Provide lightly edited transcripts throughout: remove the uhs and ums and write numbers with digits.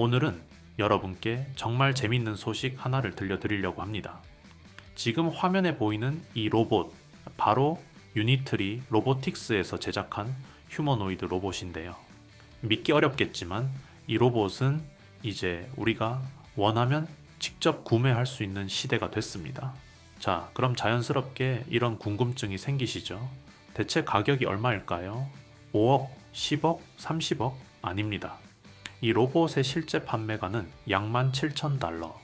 오늘은 여러분께 정말 재밌는 소식 하나를 들려드리려고 합니다. 지금 화면에 보이는 이 로봇, 바로 유니트리 로보틱스에서 제작한 휴머노이드 로봇인데요. 믿기 어렵겠지만 이 로봇은 이제 우리가 원하면 직접 구매할 수 있는 시대가 됐습니다. 자, 그럼 자연스럽게 이런 궁금증이 생기시죠? 대체 가격이 얼마일까요? 5억, 10억, 30억? 아닙니다. 이 로봇의 실제 판매가는 약 17,000달러,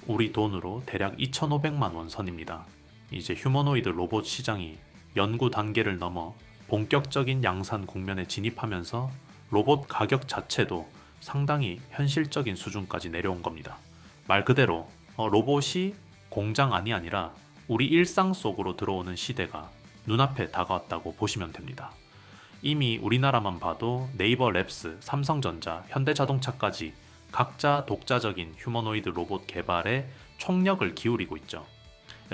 우리 돈으로 대략 2,500만 원 선입니다. 이제 휴머노이드 로봇 시장이 연구 단계를 넘어 본격적인 양산 국면에 진입하면서 로봇 가격 자체도 상당히 현실적인 수준까지 내려온 겁니다. 말 그대로 로봇이 공장 안이 아니라 우리 일상 속으로 들어오는 시대가 눈앞에 다가왔다고 보시면 됩니다. 이미 우리나라만 봐도 네이버 랩스, 삼성전자, 현대자동차까지 각자 독자적인 휴머노이드 로봇 개발에 총력을 기울이고 있죠.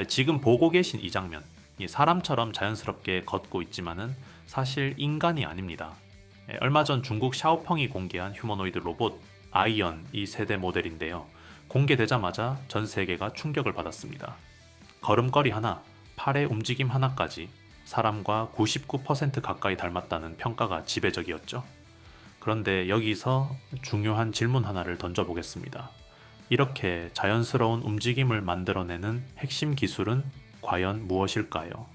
지금 보고 계신 이 장면, 사람처럼 자연스럽게 걷고 있지만은 사실 인간이 아닙니다. 얼마 전 중국 샤오펑이 공개한 휴머노이드 로봇 아이언 이 세대 모델인데요. 공개되자마자 전 세계가 충격을 받았습니다. 걸음걸이 하나, 팔의 움직임 하나까지 사람과 99% 가까이 닮았다는 평가가 지배적이었죠. 그런데 여기서 중요한 질문 하나를 던져보겠습니다. 이렇게 자연스러운 움직임을 만들어내는 핵심 기술은 과연 무엇일까요?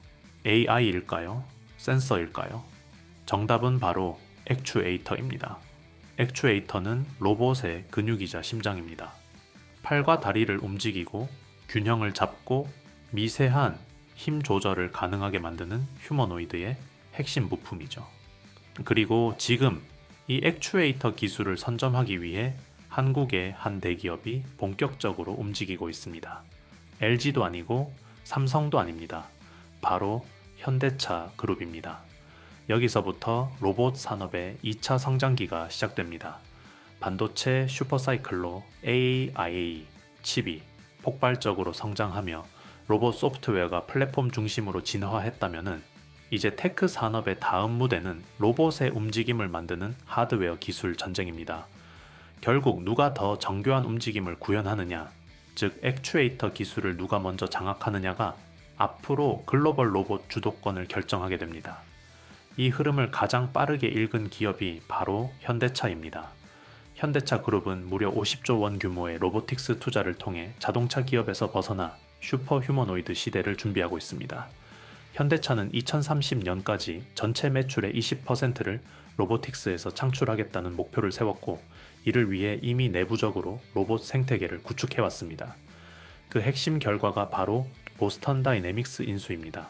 AI일까요? 센서일까요? 정답은 바로 액추에이터입니다. 액추에이터는 로봇의 근육이자 심장입니다. 팔과 다리를 움직이고 균형을 잡고 미세한 힘 조절을 가능하게 만드는 휴머노이드의 핵심 부품이죠. 그리고 지금 이 액추에이터 기술을 선점하기 위해 한국의 한 대기업이 본격적으로 움직이고 있습니다. LG도 아니고 삼성도 아닙니다. 바로 현대차 그룹입니다. 여기서부터 로봇 산업의 2차 성장기가 시작됩니다. 반도체 슈퍼사이클로 AIA 칩이 폭발적으로 성장하며 로봇 소프트웨어가 플랫폼 중심으로 진화했다면은 이제 테크 산업의 다음 무대는 로봇의 움직임을 만드는 하드웨어 기술 전쟁입니다. 결국 누가 더 정교한 움직임을 구현하느냐, 즉 액추에이터 기술을 누가 먼저 장악하느냐가 앞으로 글로벌 로봇 주도권을 결정하게 됩니다. 이 흐름을 가장 빠르게 읽은 기업이 바로 현대차입니다. 현대차 그룹은 무려 50조 원 규모의 로보틱스 투자를 통해 자동차 기업에서 벗어나 슈퍼 휴머노이드 시대를 준비하고 있습니다. 현대차는 2030년까지 전체 매출의 20%를 로보틱스에서 창출하겠다는 목표를 세웠고, 이를 위해 이미 내부적으로 로봇 생태계를 구축해왔습니다. 그 핵심 결과가 바로 보스턴 다이내믹스 인수입니다.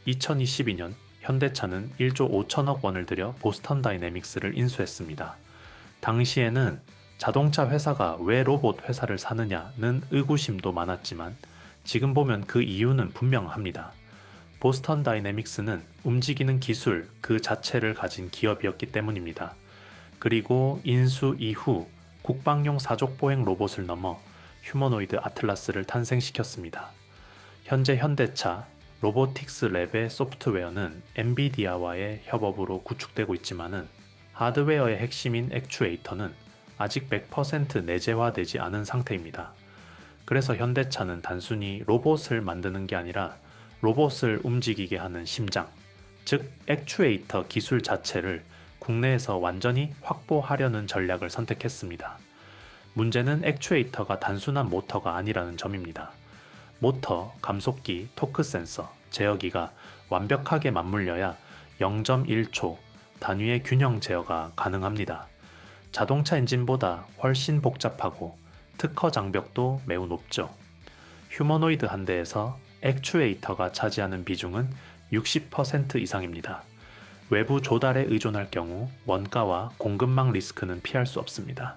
2022년 현대차는 1조 5천억 원을 들여 보스턴 다이내믹스를 인수했습니다. 당시에는 자동차 회사가 왜 로봇 회사를 사느냐는 의구심도 많았지만 지금 보면 그 이유는 분명합니다. 보스턴 다이내믹스는 움직이는 기술 그 자체를 가진 기업이었기 때문입니다. 그리고 인수 이후 국방용 사족보행 로봇을 넘어 휴머노이드 아틀라스를 탄생시켰습니다. 현재 현대차 로보틱스 랩의 소프트웨어는 엔비디아와의 협업으로 구축되고 있지만은 하드웨어의 핵심인 액추에이터는 아직 100% 내재화되지 않은 상태입니다. 그래서 현대차는 단순히 로봇을 만드는 게 아니라 로봇을 움직이게 하는 심장, 즉 액추에이터 기술 자체를 국내에서 완전히 확보하려는 전략을 선택했습니다. 문제는 액추에이터가 단순한 모터가 아니라는 점입니다. 모터, 감속기, 토크 센서, 제어기가 완벽하게 맞물려야 0.1초 단위의 균형 제어가 가능합니다. 자동차 엔진보다 훨씬 복잡하고 특허 장벽도 매우 높죠. 휴머노이드 한 대에서 액추에이터가 차지하는 비중은 60% 이상입니다. 외부 조달에 의존할 경우 원가와 공급망 리스크는 피할 수 없습니다.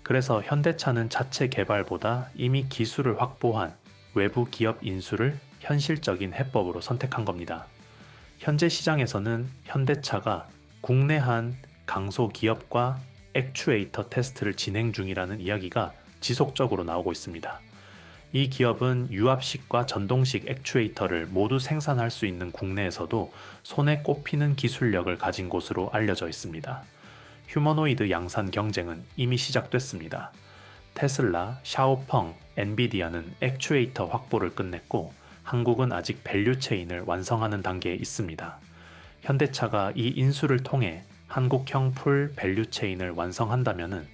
그래서 현대차는 자체 개발보다 이미 기술을 확보한 외부 기업 인수를 현실적인 해법으로 선택한 겁니다. 현재 시장에서는 현대차가 국내 한 강소 기업과 액추에이터 테스트를 진행 중이라는 이야기가 지속적으로 나오고 있습니다. 이 기업은 유압식과 전동식 액추에이터를 모두 생산할 수 있는 국내에서도 손에 꼽히는 기술력을 가진 곳으로 알려져 있습니다. 휴머노이드 양산 경쟁은 이미 시작됐습니다. 테슬라, 샤오펑, 엔비디아는 액추에이터 확보를 끝냈고 한국은 아직 밸류체인을 완성하는 단계에 있습니다. 현대차가 이 인수를 통해 한국형 풀 밸류체인을 완성한다면은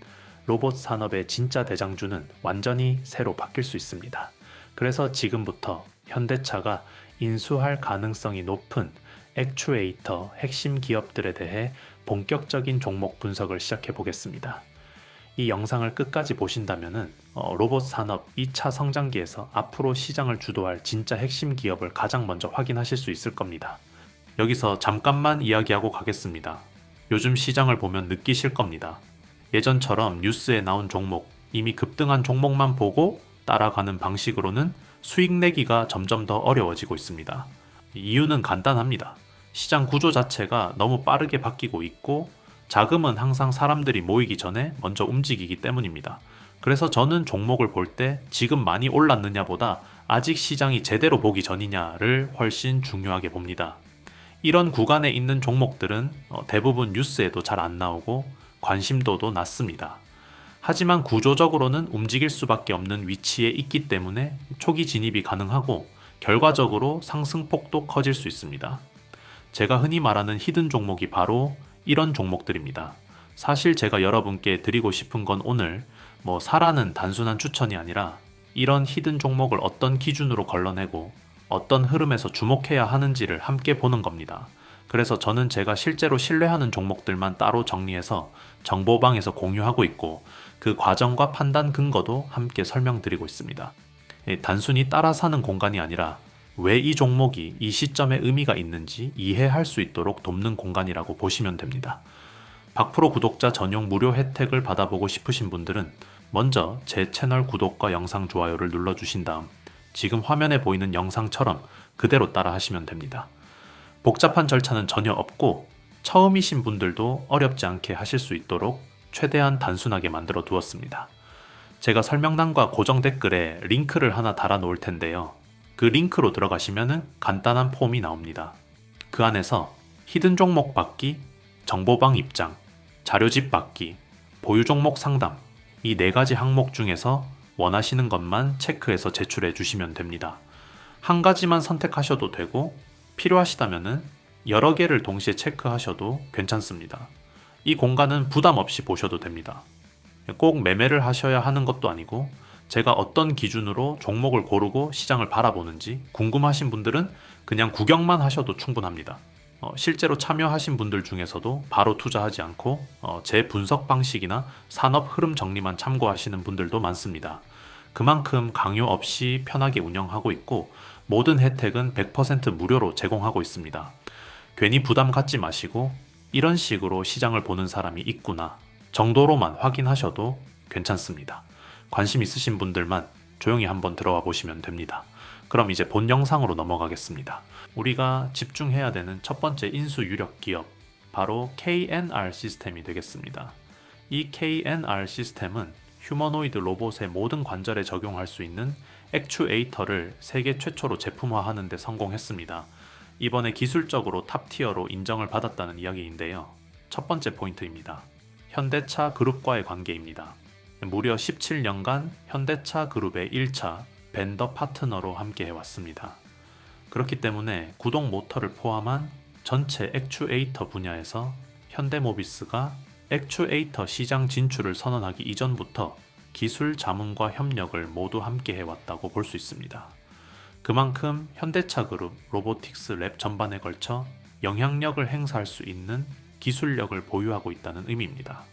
로봇 산업의 진짜 대장주는 완전히 새로 바뀔 수 있습니다. 그래서 지금부터 현대차가 인수할 가능성이 높은 액추에이터 핵심 기업들에 대해 본격적인 종목 분석을 시작해 보겠습니다. 이 영상을 끝까지 보신다면은 로봇 산업 2차 성장기에서 앞으로 시장을 주도할 진짜 핵심 기업을 가장 먼저 확인하실 수 있을 겁니다. 여기서 잠깐만 이야기하고 가겠습니다. 요즘 시장을 보면 느끼실 겁니다. 예전처럼 뉴스에 나온 종목, 이미 급등한 종목만 보고 따라가는 방식으로는 수익 내기가 점점 더 어려워지고 있습니다. 이유는 간단합니다. 시장 구조 자체가 너무 빠르게 바뀌고 있고 자금은 항상 사람들이 모이기 전에 먼저 움직이기 때문입니다. 그래서 저는 종목을 볼 때 지금 많이 올랐느냐보다 아직 시장이 제대로 보기 전이냐를 훨씬 중요하게 봅니다. 이런 구간에 있는 종목들은 대부분 뉴스에도 잘 안 나오고 관심도도 낮습니다. 하지만 구조적으로는 움직일 수밖에 없는 위치에 있기 때문에 초기 진입이 가능하고 결과적으로 상승폭도 커질 수 있습니다. 제가 흔히 말하는 히든 종목이 바로 이런 종목들입니다. 사실 제가 여러분께 드리고 싶은 건 오늘 사라는 단순한 추천이 아니라 이런 히든 종목을 어떤 기준으로 걸러내고 어떤 흐름에서 주목해야 하는지를 함께 보는 겁니다. 그래서 저는 제가 실제로 신뢰하는 종목들만 따로 정리해서 정보방에서 공유하고 있고 그 과정과 판단 근거도 함께 설명드리고 있습니다. 단순히 따라 사는 공간이 아니라 왜 이 종목이 이 시점에 의미가 있는지 이해할 수 있도록 돕는 공간이라고 보시면 됩니다. 박프로 구독자 전용 무료 혜택을 받아보고 싶으신 분들은 먼저 제 채널 구독과 영상 좋아요를 눌러주신 다음 지금 화면에 보이는 영상처럼 그대로 따라 하시면 됩니다. 복잡한 절차는 전혀 없고 처음이신 분들도 어렵지 않게 하실 수 있도록 최대한 단순하게 만들어 두었습니다. 제가 설명란과 고정 댓글에 링크를 하나 달아 놓을 텐데요. 그 링크로 들어가시면 간단한 폼이 나옵니다. 그 안에서 히든 종목 받기, 정보방 입장, 자료집 받기, 보유 종목 상담 이 4가지 항목 중에서 원하시는 것만 체크해서 제출해 주시면 됩니다. 한 가지만 선택하셔도 되고 필요하시다면 여러 개를 동시에 체크하셔도 괜찮습니다. 이 공간은 부담 없이 보셔도 됩니다. 꼭 매매를 하셔야 하는 것도 아니고 제가 어떤 기준으로 종목을 고르고 시장을 바라보는지 궁금하신 분들은 그냥 구경만 하셔도 충분합니다. 실제로 참여하신 분들 중에서도 바로 투자하지 않고 제 분석 방식이나 산업 흐름 정리만 참고하시는 분들도 많습니다. 그만큼 강요 없이 편하게 운영하고 있고 모든 혜택은 100% 무료로 제공하고 있습니다. 괜히 부담 갖지 마시고 이런 식으로 시장을 보는 사람이 있구나 정도로만 확인하셔도 괜찮습니다. 관심 있으신 분들만 조용히 한번 들어와 보시면 됩니다. 그럼 이제 본 영상으로 넘어가겠습니다. 우리가 집중해야 되는 첫 번째 인수 유력 기업, 바로 KNR 시스템이 되겠습니다. 이 KNR 시스템은 휴머노이드 로봇의 모든 관절에 적용할 수 있는 액추에이터를 세계 최초로 제품화하는 데 성공했습니다. 이번에 기술적으로 탑티어로 인정을 받았다는 이야기인데요. 첫 번째 포인트입니다. 현대차 그룹과의 관계입니다. 무려 17년간 현대차 그룹의 1차 벤더 파트너로 함께 해왔습니다. 그렇기 때문에 구동 모터를 포함한 전체 액추에이터 분야에서 현대모비스가 액추에이터 시장 진출을 선언하기 이전부터 기술 자문과 협력을 모두 함께 해왔다고 볼 수 있습니다. 그만큼 현대차 그룹 로보틱스 랩 전반에 걸쳐 영향력을 행사할 수 있는 기술력을 보유하고 있다는 의미입니다.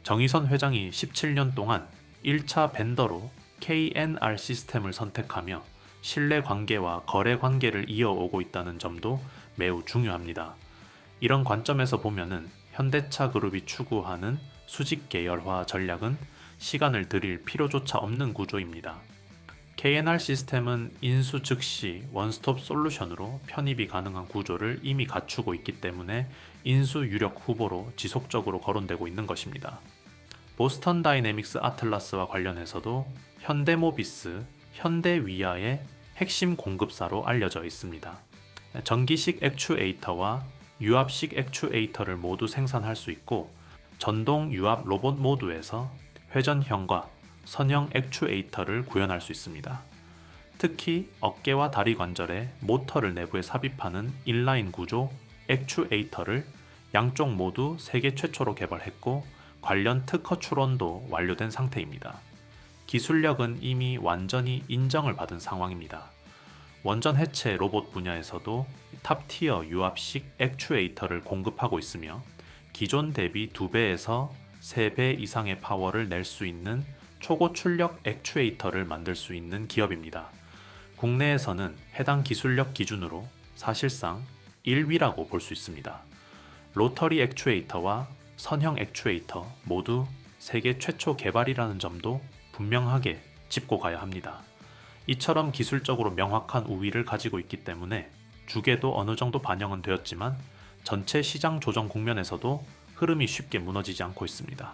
정의선 회장이 17년 동안 1차 벤더로 KNR 시스템을 선택하며 신뢰 관계와 거래 관계를 이어오고 있다는 점도 매우 중요합니다. 이런 관점에서 보면은 현대차 그룹이 추구하는 수직 계열화 전략은 시간을 들일 필요조차 없는 구조입니다. KNR 시스템은 인수 즉시 원스톱 솔루션으로 편입이 가능한 구조를 이미 갖추고 있기 때문에 인수 유력 후보로 지속적으로 거론되고 있는 것입니다. 보스턴 다이내믹스 아틀라스와 관련해서도 현대모비스, 현대위아의 핵심 공급사로 알려져 있습니다. 전기식 액추에이터와 유압식 액추에이터를 모두 생산할 수 있고 전동 유압 로봇 모드에서 회전형과 선형 액추에이터를 구현할 수 있습니다. 특히 어깨와 다리 관절에 모터를 내부에 삽입하는 인라인 구조 액추에이터를 양쪽 모두 세계 최초로 개발했고 관련 특허 출원도 완료된 상태입니다. 기술력은 이미 완전히 인정을 받은 상황입니다. 원전 해체 로봇 분야에서도 탑티어 유압식 액추에이터를 공급하고 있으며 기존 대비 2배에서 3배 이상의 파워를 낼 수 있는 초고 출력 액추에이터를 만들 수 있는 기업입니다. 국내에서는 해당 기술력 기준으로 사실상 1위라고 볼 수 있습니다. 로터리 액추에이터와 선형 액추에이터 모두 세계 최초 개발이라는 점도 분명하게 짚고 가야 합니다. 이처럼 기술적으로 명확한 우위를 가지고 있기 때문에 주계도 어느 정도 반영은 되었지만 전체 시장 조정 국면에서도 흐름이 쉽게 무너지지 않고 있습니다.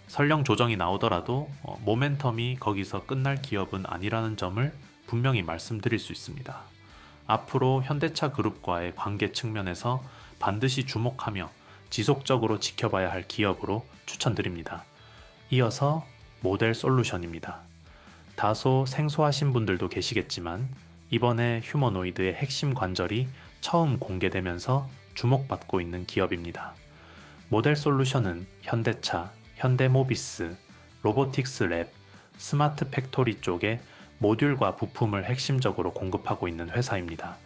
설령 조정이 나오더라도 모멘텀이 거기서 끝날 기업은 아니라는 점을 분명히 말씀드릴 수 있습니다. 앞으로 현대차 그룹과의 관계 측면에서 반드시 주목하며 지속적으로 지켜봐야 할 기업으로 추천드립니다. 이어서 모델 솔루션입니다. 다소 생소하신 분들도 계시겠지만 이번에 휴머노이드의 핵심 관절이 처음 공개되면서 주목받고 있는 기업입니다. 모델 솔루션은 현대차, 현대모비스, 로보틱스 랩, 스마트 팩토리 쪽에 모듈과 부품을 핵심적으로 공급하고 있는 회사입니다.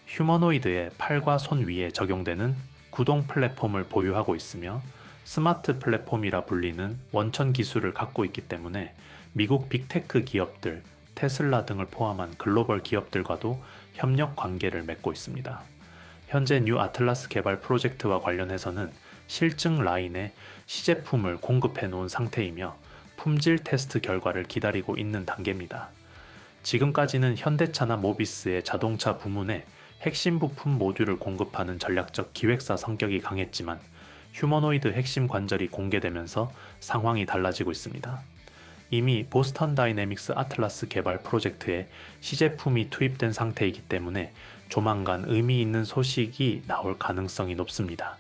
휴머노이드의 팔과 손 위에 적용되는 구동 플랫폼을 보유하고 있으며 스마트 플랫폼이라 불리는 원천 기술을 갖고 있기 때문에 미국 빅테크 기업들, 테슬라 등을 포함한 글로벌 기업들과도 협력 관계를 맺고 있습니다. 현재 뉴 아틀라스 개발 프로젝트와 관련해서는 실증 라인에 시제품을 공급해 놓은 상태이며 품질 테스트 결과를 기다리고 있는 단계입니다. 지금까지는 현대차나 모비스의 자동차 부문에 핵심 부품 모듈을 공급하는 전략적 기획사 성격이 강했지만 휴머노이드 핵심 관절이 공개되면서 상황이 달라지고 있습니다. 이미 보스턴 다이내믹스 아틀라스 개발 프로젝트에 시제품이 투입된 상태이기 때문에 조만간 의미 있는 소식이 나올 가능성이 높습니다.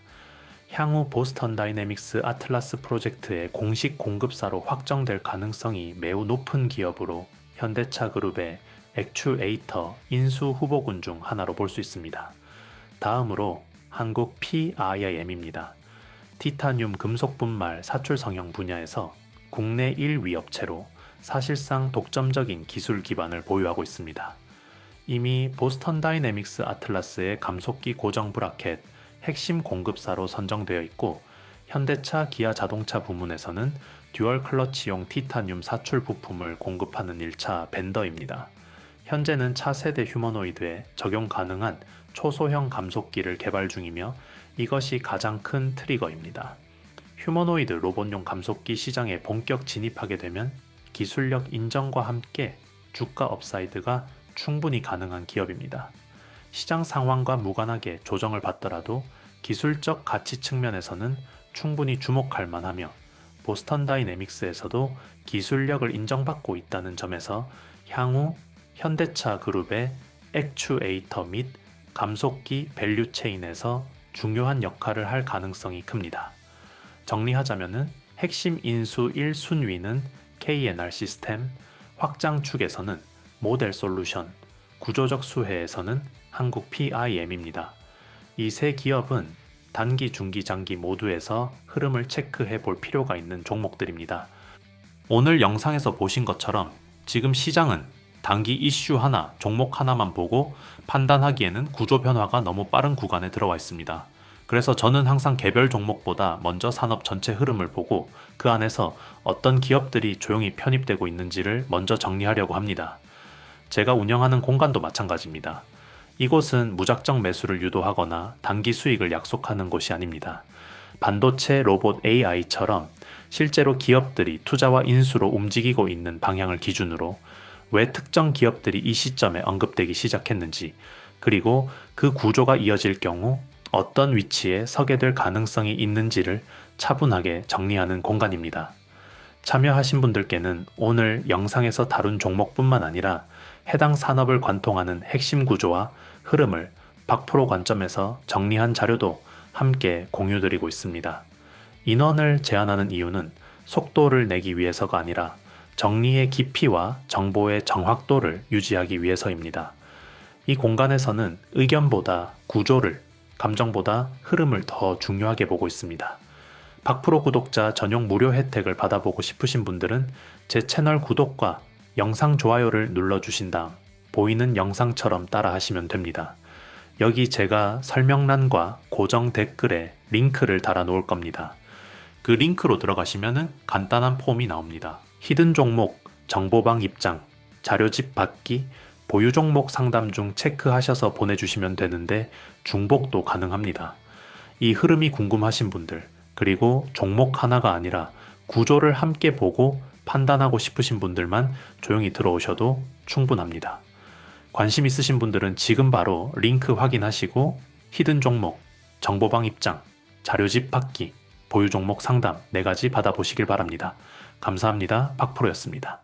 향후 보스턴 다이내믹스 아틀라스 프로젝트의 공식 공급사로 확정될 가능성이 매우 높은 기업으로 현대차 그룹의 액추에이터 인수 후보군 중 하나로 볼 수 있습니다. 다음으로 한국 PIM입니다. 티타늄 금속 분말 사출 성형 분야에서 국내 1위 업체로 사실상 독점적인 기술 기반을 보유하고 있습니다. 이미 보스턴 다이내믹스 아틀라스의 감속기 고정 브라켓 핵심 공급사로 선정되어 있고 현대차 기아 자동차 부문에서는 듀얼 클러치용 티타늄 사출 부품을 공급하는 1차 벤더입니다. 현재는 차세대 휴머노이드에 적용 가능한 초소형 감속기를 개발 중이며 이것이 가장 큰 트리거입니다. 휴머노이드 로봇용 감속기 시장에 본격 진입하게 되면 기술력 인정과 함께 주가 업사이드가 충분히 가능한 기업입니다. 시장 상황과 무관하게 조정을 받더라도 기술적 가치 측면에서는 충분히 주목할 만하며 보스턴 다이내믹스에서도 기술력을 인정받고 있다는 점에서 향후 현대차 그룹의 액추에이터 및 감속기 밸류체인에서 중요한 역할을 할 가능성이 큽니다. 정리하자면은 핵심 인수 1순위는 KNR 시스템, 확장 축에서는 모델 솔루션, 구조적 수혜에서는 한국 PIM입니다. 이 세 기업은 단기, 중기, 장기 모두에서 흐름을 체크해 볼 필요가 있는 종목들입니다. 오늘 영상에서 보신 것처럼 지금 시장은 단기 이슈 하나, 종목 하나만 보고 판단하기에는 구조 변화가 너무 빠른 구간에 들어와 있습니다. 그래서 저는 항상 개별 종목보다 먼저 산업 전체 흐름을 보고 그 안에서 어떤 기업들이 조용히 편입되고 있는지를 먼저 정리하려고 합니다. 제가 운영하는 공간도 마찬가지입니다. 이곳은 무작정 매수를 유도하거나 단기 수익을 약속하는 곳이 아닙니다. 반도체, 로봇, AI처럼 실제로 기업들이 투자와 인수로 움직이고 있는 방향을 기준으로 왜 특정 기업들이 이 시점에 언급되기 시작했는지, 그리고 그 구조가 이어질 경우 어떤 위치에 서게 될 가능성이 있는지를 차분하게 정리하는 공간입니다. 참여하신 분들께는 오늘 영상에서 다룬 종목뿐만 아니라 해당 산업을 관통하는 핵심 구조와 흐름을 박프로 관점에서 정리한 자료도 함께 공유드리고 있습니다. 인원을 제한하는 이유는 속도를 내기 위해서가 아니라 정리의 깊이와 정보의 정확도를 유지하기 위해서입니다. 이 공간에서는 의견보다 구조를, 감정보다 흐름을 더 중요하게 보고 있습니다. 박프로 구독자 전용 무료 혜택을 받아보고 싶으신 분들은 제 채널 구독과 영상 좋아요를 눌러주신 다음 보이는 영상처럼 따라 하시면 됩니다. 여기 제가 설명란과 고정 댓글에 링크를 달아 놓을 겁니다. 그 링크로 들어가시면 간단한 폼이 나옵니다. 히든 종목, 정보방 입장, 자료집 받기, 보유 종목 상담 중 체크하셔서 보내주시면 되는데 중복도 가능합니다. 이 흐름이 궁금하신 분들, 그리고 종목 하나가 아니라 구조를 함께 보고 판단하고 싶으신 분들만 조용히 들어오셔도 충분합니다. 관심 있으신 분들은 지금 바로 링크 확인하시고 히든 종목, 정보방 입장, 자료집 받기, 보유 종목 상담 4가지 받아보시길 바랍니다. 감사합니다. 박프로였습니다.